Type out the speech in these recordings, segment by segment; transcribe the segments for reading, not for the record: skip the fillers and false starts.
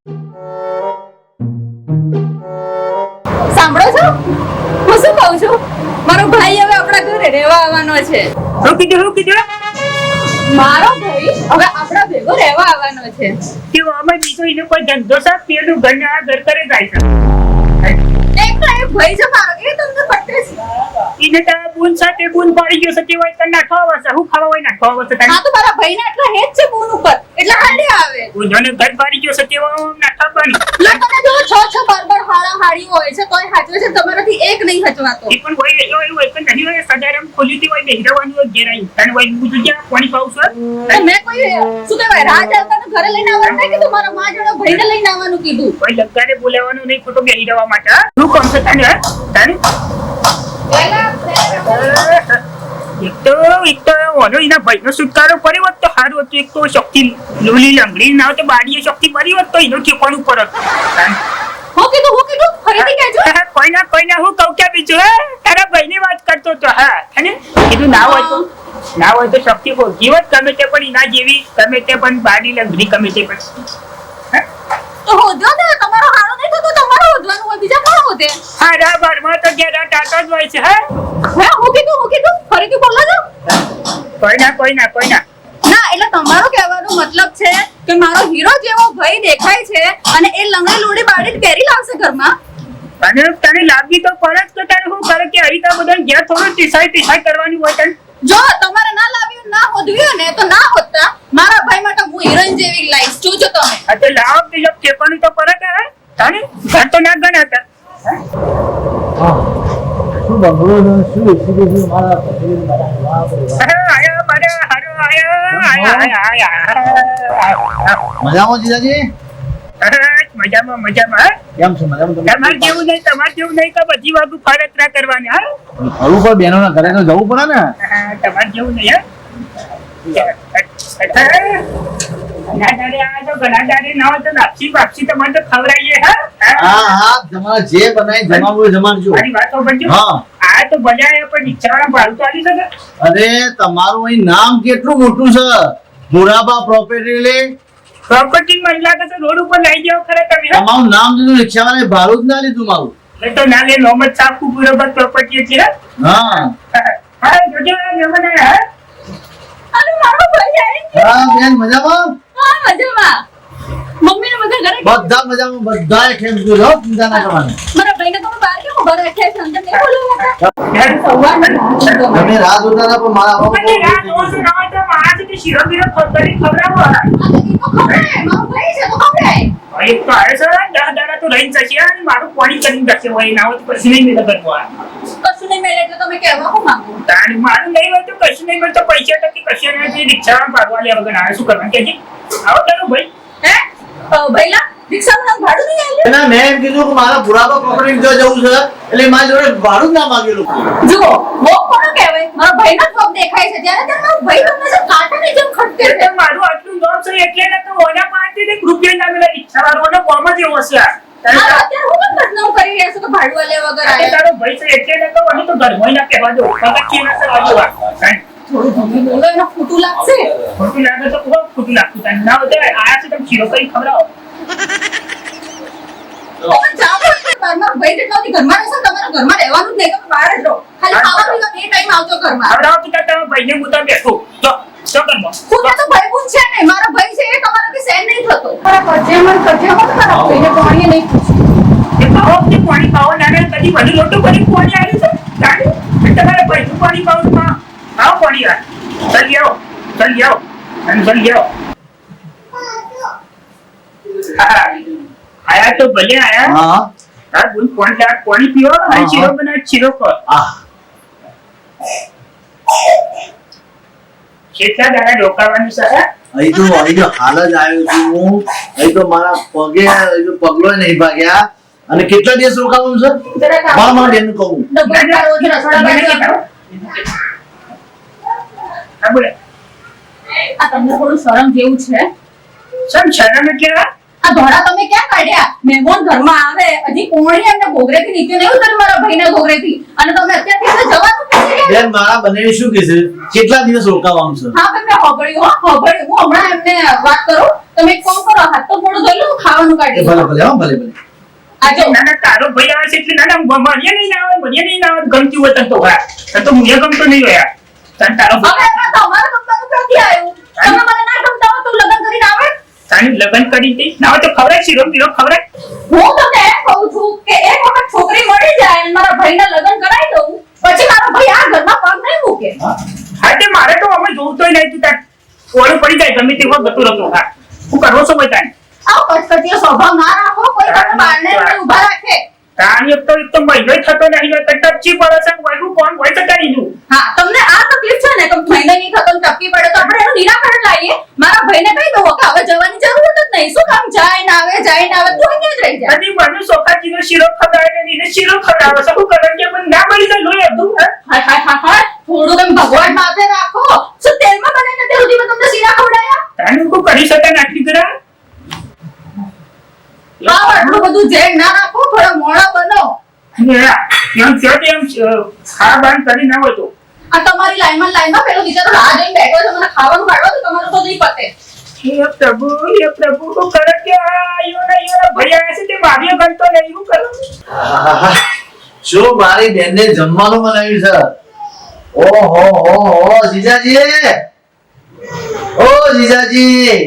સાંભળો છો, હું શું કહું છું? મારો ભાઈ હવે આપણા ઘરે રહેવા આવવાનો છે. શું કીધું? મારો ભાઈ હવે આપણા ભેગો રહેવા આવવાનો છે. કે અમે બીજો એનો કોઈ ધંધો છે, પેલું ઘર કરે જાય છે. એક તો એક ભાઈ છે મારો, એ તમને પટે છે? એને તો બૂન સાથે બૂન પડી ગયો છે કે હોય તો નાખવા આવશે. હું ખાવા હોય નાખવા આવશે તને. હા તો મારા ભાઈને આટલા હેત છે બોન ઉપર, એટલે હાડી આવે. બૂનને ઘર પડી ગયો છે કેવા નાખવા પાણી. લોકોને જો છ બાર હાડા હાડી હોય છે તોય હાચવે છે, તમારાથી એક નહીં હચવાતો. એ પણ હોય હોય પણ નહીં હોય. સદારામ ખોલીતી હોય બેહરાવાની હોય ઘેરાઈ તને હોય બીજું જ્યાં પાણી પાવશે. તો મેં કોઈ શું કહેવાય રાજ આવતાને ઘરે લઈને આવવાનું નહીં કીધું, મારા માં જોડે ભાઈને લઈને આવવાનું કીધું. કોઈ લગારે બોલાવવાનું નહીં, ખોટો બેહી રહેવા માટે. શું કોમ છે તને? એક તો ઓનો એના ભાઈનો છુટકારો કર્યો હોત તો સારું હતું. એક તો શક્તિ લોલી લંગડી ના હોય તો બાડીએ શક્તિ મરી હોત તો એનો ઠેકાણું પર હતું. હું કીધું ફરીથી કહેજો. કોઈ ના હું કહું કે બીજું તારા ભાઈની વાત કરતો તો. હા અને કીધું ના હોય તો શક્તિ ભોગી હોત ગમે તે પણ એના જેવી, ગમે તે પણ બાડી લંગડી ગમે તે પણ. તો હોદ્યો ને તમારો હાડો નહીં થતો, તમારો હોદવાનું હોય, બીજા કોણ હોદે? હારા બારમાં તો ઘેરા ટાટા જ હોય છે. હે હું કીધું ફરીથી બોલો છો. કોઈ ના ના એટલે તમારો કહેવાનો મતલબ છે કે મારો હીરો જેવો ભાઈ દેખાય છે અને એ લંગડી લોડી બાડી કેરી લાવશે ઘરમાં. અને તને લાગી તો પડે જ કે તારે શું કરે કે અહીં તો બધા ઘેર થોડું ટીસાઈ કરવાની હોય તને. જો તમારે ના લાવ્યું ના હોદવ્યું ને તો ના હોતા, મારા ભાઈ માટે હું હિરોઈન જેવી લાઈફ જોજો તમે. આ તો લાવ બીજો ઠેકાણું તો પડે કે તારે ઘર તો ના ગણાતા. શું બંગલો ને શું એસી મારા મજામાં જીજાજી? મજામાં. કેમ છો? મજામાં? તમારે જેવું નહીં કે બધી વાતો ફરતરા કરવાની. ફરવું પણ બેનો ના ઘરે તો જવું પડે ને. તમારે જેવું નહીં. લાપસી તમારે તો ખવડાવીએ. હા તમારે જે બનાવી જમાવું જમાડજો. મારી વાતો બનજો. આ તો બજાર પર રિક્ષાવાળા ભાડું તો આલી શકે. અરે તમારું અહીં નામ કેટલું મોટું છે, મુરાબા પ્રોપર્ટી મને લાગે છે રોડ ઉપર લઈ જાવ ખરા તમે. તમારું નામ લીધું, રિક્ષાવાળાએ ભાડું જ ના લીધું મારું. એ તો ના લે નોમત સાકુ બરોબર પ્રોપર્ટી છે. હા જોજો મહેમાન આયા. અને મારો ભાઈ આવી ગયો. હા બેન મજામાં? હા મજામાં. મમ્મી ને બધા ઘરે બધા મજામાં, બધાએ કેમ છો? ચિંતા ના કરવાની. મારા ભાઈને તો બહાર કેમ ઉભા રાખ્યા છે, અંદર નહીં બોલાવ્યા હતા? તમે રાહ જોતા હતા પણ મારા મને રાત ઓછું ના હોય તો મારા થી શીરો બીરો ખવડાવી ખવડાવો. આ તો ખબરાય, મારો ભાઈ છે તો ખબરાય. એક તો આવે છે 10 દાડા તો રહી જશે અને મારું પાણી કરીને જશે હોય ના હોય તો પછી નહીં મેળ કરવો. કશું નહીં મળે એટલે તમે કહેવા હું માંગુ? તાણ મારું નહીં હોય તો કશું નહીં મળે તો પૈસા ટકી કશું નહીં. રિક્ષામાં ભાગવા લે વગર આવે શું કરવાનું કે આવો તારો ભાઈ. હે ભઈલા રિક્ષાનું ભાડું નહીં આલ્યું? ના મેં એમ કીધું કે મારા પુરાવા પ્રોપર્ટી જો જવું છે એટલે મારી જોડે ભાડું જ ના માંગેલું. જુઓ મોક કોનો કહેવાય? મારો ભાઈનો પગ દેખાય છે ત્યારે મારો ભાઈ તમને છે કાંટાની જેમ ખટકે છે. એટલે મારું આટલું જોબ છે એટલે ને તો ઓના પાસેથી 1 રૂપિયા ના મળે. રિક્ષાવાળાનો કોમ જ એવો છે. અત્યારે હું પણ બદનામ કરી રહ્યા છું કે ભાડું આલે વગર અરે આવે. તારો ભાઈ છે એટલે ને તો અહીં તો ઘરમાં ના કહેવા દો. પગત કે ના સવા દો. થોડું ધીમે બોલો, એને ખોટું લાગશે. ખોટું લાગે તો ખૂબ ખોટું લાગતું તને ના હોય તો આયા છે તમે શીરો કરી ખવડાવો. તમે જાઓ તો મારો ભાઈ જેટલો દી ઘરમાં રહેશે તમારા ઘરમાં રહેવાનું જ નહીં, તમે બહાર જ રહો. ખાલી ખાવા પીવા બે ટાઈમ આવજો ઘરમાં. ખવડાવો તો તારા ભાઈને હું તો બેઠો જો ઘરમાં. ખુદ તો ભાઈ બુન છે ને, મારો ભાઈ છે એ તમારાથી સહેન નહીં થતો. મારા કજે મન મારા ભાઈને પાણી નહીં પૂછ્યું. એ પાવો કે પાણી પાવો નાના કદી બધું લોટો ભરી પાણી આવ્યું છે તારે તમારે ભાઈનું પાણી પાવું માં આવો પાણી આ ચાલી આવો અને ચાલી આવો. આયા તો ભલે આયા. હા હા બોલ પાણી પીવો અને શીરો બનાવ શીરો કર. કેટલા દાડા રોકાવાનું છે? અહીં તો હાલ જ આવ્યો છું હું. અહીં તો મારા પગે પગલો નહીં ભાગ્યા અને કેટલા દિવસ રોકાવાનું છે મારા બેન કહું. આ તમને થોડું શરમ જેવું છે? શરમ એટલે આ ધોળા તમે ક્યાં કાઢ્યા? મહેમાન ઘરમાં આવે, હજી કોણી એમને ઘોઘરેથી નીચે નહીં ઉતર્યું મારા ભાઈને ઘોઘરેથી. અને તમે અત્યારથી એને જવાનું પૂછી રહ્યા? બેન મારા બનેવી શું કહેશે? કેટલા દિવસ રોકાવાનું છે? હા ભાઈ મેં સાંભળ્યું, હા સાંભળ્યું. હું હમણાં એમને વાત કરું. તમે એક કામ કરો, હાથ તો મોઢું ધોઈ લો, હું ખાવાનું કાઢી ભલે લઉં. ભલે હો, ભલે ભલે. આજો. ના ના તારો ભાઈ આવે છે એટલે ના ના મને નહીં આવે ગમતી હોય તને તો હા તને તો મને ગમતો નહીં હોય તને તારો હવે એમાં તમારા ગમવાનું ક્યાંથી આવ્યું? તમે મને ના ગમતા હો તો લગ્ન કરીને આવે? તારી લગ્ન કરી હતી ના હોય તો ખવડાય શીરો પીરો ખવડાય હું તમને એમ કહું છું કે એક વખત છોકરી મળી જાય અને મારા ભાઈના લગ્ન કરાવી દઉં, પછી મારો ભાઈ આ ઘરમાં પગ નહીં મૂકે. હા તે મારે તો અમે જોવું નહીં તું તાર ઓળું પડી જાય ગમે તે વખત ગતું રહેતું હા હું કરવો છો ભાઈ તાને આવો કટકટીયો સ્વભાવ ના રાખો, કોઈ તમને બારણે નહીં ઊભા રાખે. તારી એક તો મહિનો થતો નહીં હોય તો ટપચી પડે છે વૈરું કોણ હોય તો કરી દઉં હા તમને આ તકલીફ છે ને કે મહિને નહીં થતો ને ટપકી પડે તો આપણે એનું નિરાકરણ લાવીએ. મારા ભાઈને કહી દો કે હવે જવાની જરૂર જ નહીં. શું કામ જાય ના આવે તો અહીંયા જ રહી જાય. અને મને સોખાજીનો શીરો ખવડાવે ને એને શીરો ખવડાવે છે શું કરે કે મને ના મળી જાય લોહી હતું હાય હાય હાય હાય, થોડું તમે ભગવાન માથે રાખો. શું તેલમાં બને ને તે સુધી મેં તમને શીરા ખવડાયા? તાનું કોઈ કરી શકે નાખી કરા આવો આટલું બધું ઝેર ના રાખો, થોડા મોળા બનો. એમ થયો તો એમ ખા બાન કરી ના હોય તો આ તમારી લાઈનમાં પેલો બિચારો રાહ જોઈને બેઠો છે, મને ખાવાનું કાઢવા તો તમારું તો નહીં પતે. હે પ્રભુ શું કરે કે આ ભાઈ આવે છે તે મારી ગણતો નહીં શું કરું આહાહા. શું મારી બેનને જમવાનું બનાવ્યું છે? ઓહો જીજાજી, ઓ જીજાજી,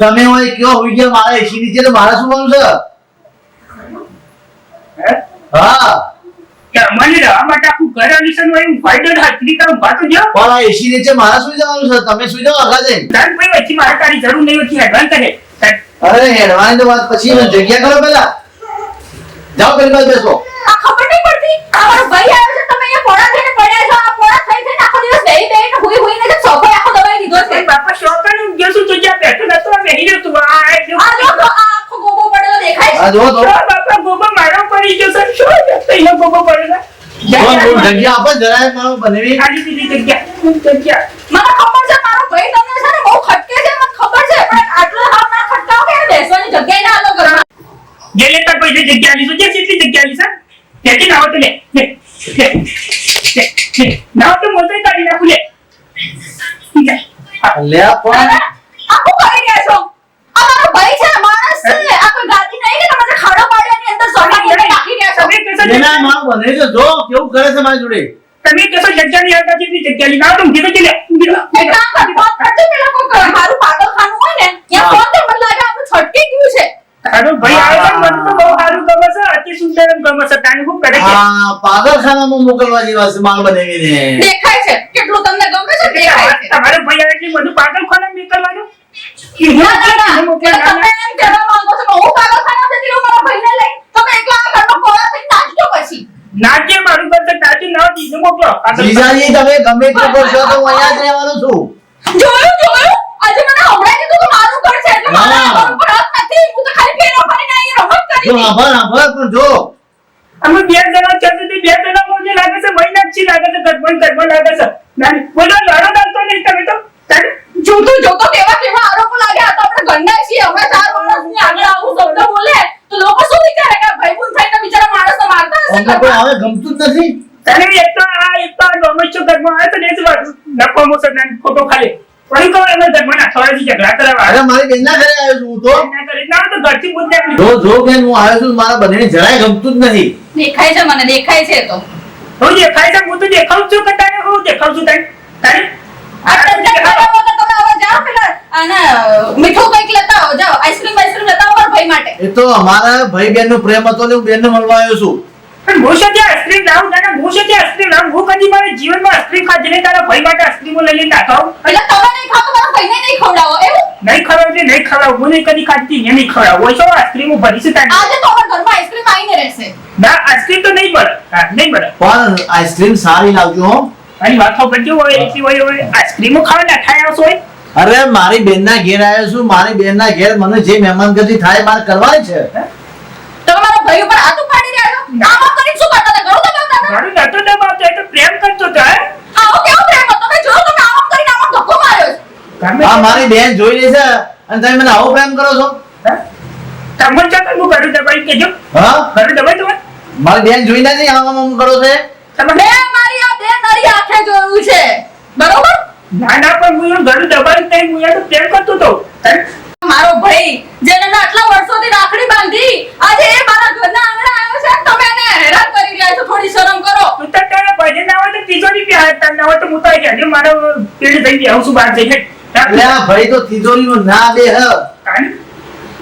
તમે હોય કયો હોઈ ગયા મારા એસી નીચે તો મારે શું બનવું છે? હે હા કે મને રહેવા માટે આખું ઘર અલિશન હોય હું ફાયદો હાજરી કરું ભાતો જો પણ આ એસી નીચે મારે સુઈ જવાનું છે, તમે સુઈ જાઓ આગળ જઈને. તાર કોઈ વચ્ચે મારે તારી જરૂર નહીં હોતી હેડવાન કરે અરે હેડવાની તો વાત પછી મને જગ્યા કરો પેલા. જાઓ પેલી બાજુ બેસો. આ ખબર નહીં પડતી. આ મારો ભાઈ આવ્યો છે, તમે અહીંયા પોળા થઈને પડ્યા છો. આ પોળા થઈને આખો દિવસ બેહીને હુઈને જ સોફાએ આખો દબાઈ દીધો છે. બાપા શોકાનું ગયો છું તો જ્યાં બેઠો નતો આ બેહી રહ્યો તું આ જો તો આ આખો ગોબો પડેલો દેખાય છે. આ જો તો બાપા ગોબો મારો પડી ગયો છે શું તૈનો ગોબો પડેલા જગ્યા આપો જરાય મારો બનેવી. ખાલી દીધી જગ્યા મને ખબર છે મારો ભાઈ તમને છે ને બહુ ખટકે છે, મને ખબર છે, પણ આટલો હાવ ના ખટકાવો કે એને બેસવાની જગ્યાએ ના આલો ઘરમાં. જે લેતા પૈસે જગ્યા લીધો જે કેટલી જગ્યા લીધા તેથી ના હોય તો લે ના તો મોટો કાઢી નાખું લે લે પણ આખું કરી રહ્યા છો. આ મારો ભાઈ છે, માણસ છે. આ કોઈ ગાદી નહીં કે તમને ખાડો પાડ્યાની અંદર સોફા પર નાખી રહ્યા છો. તમે કહેશો એના માં બને છે, જો કેવું કરે છે મારી જોડે. તમે કહેશો જગ્યા ની આવતા કેટલી જગ્યા લીધા તો કીધું કે લે એક કામ કર, ફોન કરજો પેલા કોઈ મારું પાગલખાનું હોય ને ત્યાં ફોન તો મને લાગે આપણું છટકી ગયું છે. તારો ભાઈ આવે છે મને તો બહુ સારું ગમે છે અતિ સુંદર એમ ગમે છે તાને શું કરે છે હા પાગલખાનામાં મોકલવા જેવા છે માલ બનેવીને. દેખાય છે કેટલું તમને ગમે છે, દેખાય છે. તમારો ભાઈ આવે એટલે બધું પાગલખાના નીકળવાનું ના, ના, ના. એટલે તમે એમ કહેવા માંગો છો કે હું પાગલખાના જતી રહું મારા ભાઈને લઈ? તમે એકલા આ ઘરમાં કોળા થઈને નાચજો પછી. નાચે મારું ઘર તો નાચે ના દીધું મોકલો જીજાજી તમે ગમે તે કરશો તો હું અહીંયા જ રહેવાનો છું. જોયું આજે મને હમણાં કીધું કે મારું ઘર છે એટલે મારે આ ઘર ઉપર હક નથી. હું તો ખાલી ફેરો ફરીને અહીં રમત કરી જો હતી. આભાર પણ જો અમે બે જણા છે તે બે જણા મને લાગે છે મહિના જ લાગે છે ગરબન લાગે છે નાની બોલો લડો દાલતો નહીં તમે તો જોતો કેવા આરોપો લાગે. આ તો આપણે ઘરના છીએ. અમે 4 માણસની આગળ આવું શબ્દ બોલે તો લોકો શું વિચારે કે ભાઈ બુન થઈને બિચારા માણસને મારતા હશે અમને કોઈ હવે ગમતું જ નથી. તને એક તો ડોમેસ્ટિક ઘરમાં આવે તો ને જ વાત નફો મોસો નાની ફોટો ખાલી પણ કહો એમાં ઘરમાં ના થવાથી ઝઘડા કરાવવા અરે મારી બેનના ઘરે આવ્યો છું હું તો. ના કરે ના તો ઘરથી બુદ્ધ નાખી જો બેન હું આવ્યો છું મારા બંનેને જરાય ગમતું જ નથી. દેખાય છે, મને દેખાય છે. તો હું દેખાય છે હું તો દેખાઉં છું કે તારે હું દેખાઉં છું તારે આ ટંટક કર્યા વગર તમે હવે જાઓ પેલા આના મીઠું કંઈક લેતા આવો. જાઓ આઈસ્ક્રીમ લેતા આવો મારા ભાઈ માટે. એ તો અમારા ભાઈ બેનનો પ્રેમ હતો ને હું બેનને મળવા આવ્યો છું. પણ હું છે ત્યાં આઈસ્ક્રીમ લાવું તારા હું છે ત્યાં આઈસ્ક્રીમ લાવું હું કદી મારા જીવનમાં આઈસ્ક્રીમ ખાધી નહીં તારા ભાઈ માટે આઈસ્ક્રીમો લઈ લઈને નાખાવ એટલે તમે નહીં ખાઓ તો મારા ભાઈને નહીં ખવડાવો એવું? નહીં ખવડાવ એટલે નહીં ખવડાવ હું નહીં કદી ખાધી ને નહીં ખવડાવ હોય તો આઈસ્ક્રીમ ભરીશું તારી આજે તો અમારા ઘરમાં આઈસ્ક્રીમ આવીને રહેશે. ના આઈસ્ક્રીમ તો નહીં મળે હા નહીં મળે પણ આઈસ્ક્રીમ સારી લાવજો હો. મારી વાતો કરજો હોય એટલી હોય આઈસ્ક્રીમો ખાવા ના થાય આવશો હોય અરે મારી બેનના ઘેર આવ્યો છું. મારી બેનના ઘેર મને જે મહેમાનગતિ થાય મારે કરવાની છે. તમે મારા ભાઈ ઉપર હાથ ઉપાડી રહ્યા છો. આમ કરીને શું કરતા હતા? ઘણું દબાવતા હતા? મારું નતો દબાવતો એ તો પ્રેમ કરતો હતો હે આવો કેવો પ્રેમ હતો? તમે જોયો તમે આમ કરીને આમ ધક્કો માર્યો છે. ગમે આ મારી બેન જોઈ રહી છે અને તમે મને આવો પ્રેમ કરો છો. હે? તમે છો તો હું ઘરું દબાઈ કેજો હા ઘરું દબાઈ દો મારી બેન જોઈને નહીં આમ કરો છે તમે મેં મારી આ બે નરી આંખે જોયું છે બરોબર ના ના પણ હું ઘરું દબાઈ નહીં હું તો પ્રેમ કરતો તો મારો ભાઈ જેને મેં આટલા વર્ષોથી રાખડી બાંધી આજે એ મારા ઘરના આંગણે આવ્યો છે તમે એને હેરાન કરી રહ્યા છો થોડી શરમ કરો તું તો તારા ભાઈ ના હોય તો તિજોરી બી હાથ ના હોય તો હું તો આજે મારો પેડ થઈ ગયા હું શું બહાર જઈને એટલે આ ભાઈ તો તિજોરીનો ના બે હ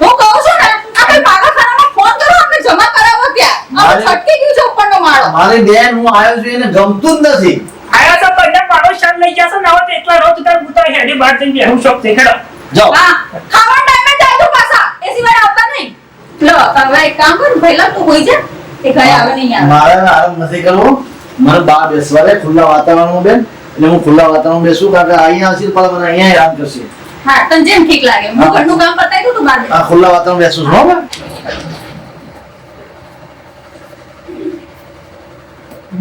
હું કહું છું ને આપણે પાગાખાનામાં ફોન કરો આપણે જમા કરાવો ત્યાં હવે છટકી ગયું છે ઉપરનો માળો મારી બેન હું આવ્યો છું એને ગમતું જ નથી આયા તો બંને મારો શાન લઈ જશો ને હવે તો એકલા રહો તો તાર હું તો હેડી બહાર જઈને હું શોખ થઈ ખેડો જાઓ હા ખાવા ટાઈમે જાય પાછા એ સિવાય આવતા નહીં લો હવે એક કામ કર પહેલા તું હોઈ જા એ ઘરે આવે નહીં યાર મારે આરામ નથી કરવો મને બહાર બેસવા દે ખુલ્લા વાતાવરણમાં બેન એટલે હું ખુલ્લા વાતાવરણમાં બેસું કારણ કે અહીંયા હશે પણ મને અહીંયા હેરાન કરશે હા તને જેમ ઠીક લાગે હું ઘરનું કામ પતાઈ દઉં તું બહાર બેસ. આ ખુલ્લા વાતાવરણ બેસું છું હો બેન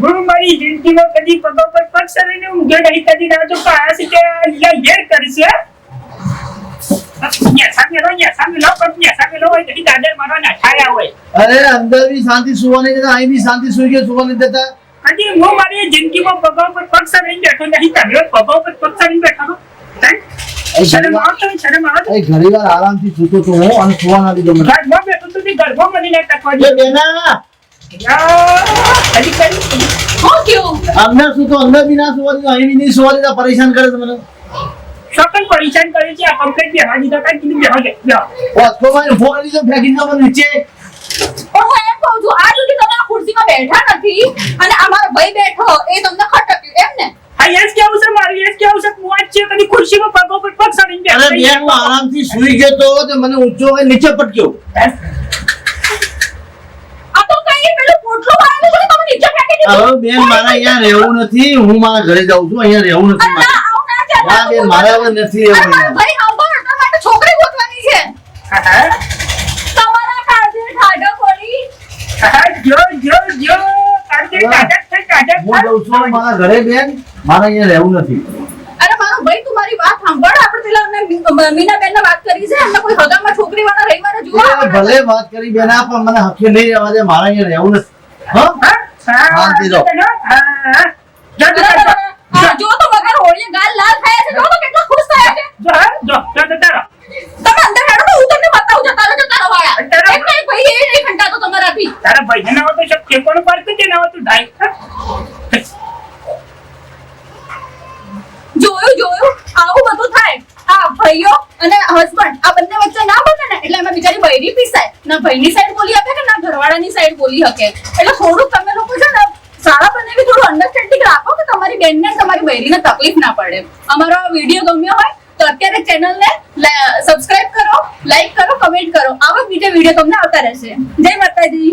હું મારી જિંદગીમાં કદી પગો પર પગ સરીને ઊંઘ્યો નહીં કદી ના તો પાયા છે કે અહીંયા હેર કરીશ સામે લો હોય નહીં દાદર મારવા ના છાયા હોય અરે અંદર બી શાંતિ સુવાની દેતા અહીં બી શાંતિ સુઈ ગયો સુવાની દેતા કદી હું મારી જિંદગીમાં પગો પર પગ સરીને બેઠો નહીં તમે પગો પર પગ સરીને બેઠો છો શરમ આવે એ ઘણીવાર આરામથી સૂતો તો હું અને સુવા ના દીધો મને ઘરમાં બેઠો તો ઘરમાં મને ના તકવા એ બેના હું ક્યું અંદર સૂતો અંદર બી ના સુવા દીધો અહીં બી નહીં સુવા દીધા પરેશાન કરે છે મને શકલ પરેશાન કરે છે આ કમ્પ્લેટ બેહવા દીધા કઈ કીધું બેહવા દે વાસ્કો માં ફોન લીધો ફેંકી દીધો મને નીચે પણ હું એમ કહું છું આ સુધી તમે આ ખુરશીમાં બેઠા નથી અને અમારો ભાઈ બેઠો એ તમને ખટક્યું એમ ને આ યસ કેવું છે મારું યસ કેવું છે હું આજ છે કદી ખુરશીમાં પગો પર પગ સરીને અરે બેઠો બેન હું આરામથી સુઈ ગયો તો મને ઊંચો હોય નીચે પટક્યો આ તો કઈ પેલું પોટલું વાળેલું છે તમે નીચે ફેંકી દીધું હવે બેન મારે અહીંયા રહેવું નથી હું મારા ઘરે જાઉં છું અહીંયા રહેવું નથી અરે ના, મારે આવું ના ચાલે. ના બેન મારે હવે નથી અરે રહેવું મારો અહીંયા. ભાઈ સાંભળ, તારા માટે છોકરી ગોતવાની છે તમારા કાળજે ઠાડો પડી જો કાઢે કાઢે હું જાઉં છું મારા ઘરે બેન મારે અહીંયા રહેવું નથી અરે મારો ભાઈ તું મારી વાત સાંભળ આપણે પેલા અમને મીનાબેનને વાત કરી છે એમને કોઈ હગામાં છોકરી વાળા રવિવારે જોવા એ આવવાના ભલે વાત કરી બેન આ પણ મને હકે નહીં રહેવા દે મારે અહીંયા રહેવું નથી હા શાંતિ રહો. છે. જો તો વગર હોળીએ ગાલ લાલ થયા છે જો તો કેટલા ખુશ થયા છે તમે અંદર હેડો તો હું તમને બતાવું જતા રહો વાળા તારા- એક નહીં ભાઈ એ નહીં ખંટાતો તમારાથી તારા ભાઈ ના હોય તો ઠેકોનો પાર કે ના હોય તો ઢાઈ જોયું આવું બધું થાય આ ભાઈઓ અને હસબન્ડ આ બંને વચ્ચે ના બને ને એટલે એમાં બિચારી બૈરી પીસાય ના ભાઈની સાઈડ બોલી આપે કે ના ઘરવાળાની સાઈડ બોલી શકે એટલે થોડુંક તમે લોકો છે ને સારા બનેવી થોડું અન્ડરસ્ટેન્ડિંગ રાખો કે તમારી બેનને અને તમારી બૈરીને તકલીફ ના પડે અમારો વિડીયો ગમ્યો હોય તો અત્યારે ચેનલને સબસ્ક્રાઇબ કરો, લાઈક કરો, કમેન્ટ કરો. આવા બીજા વિડીયો તમને આવતા રહેશે. જય માતાજી.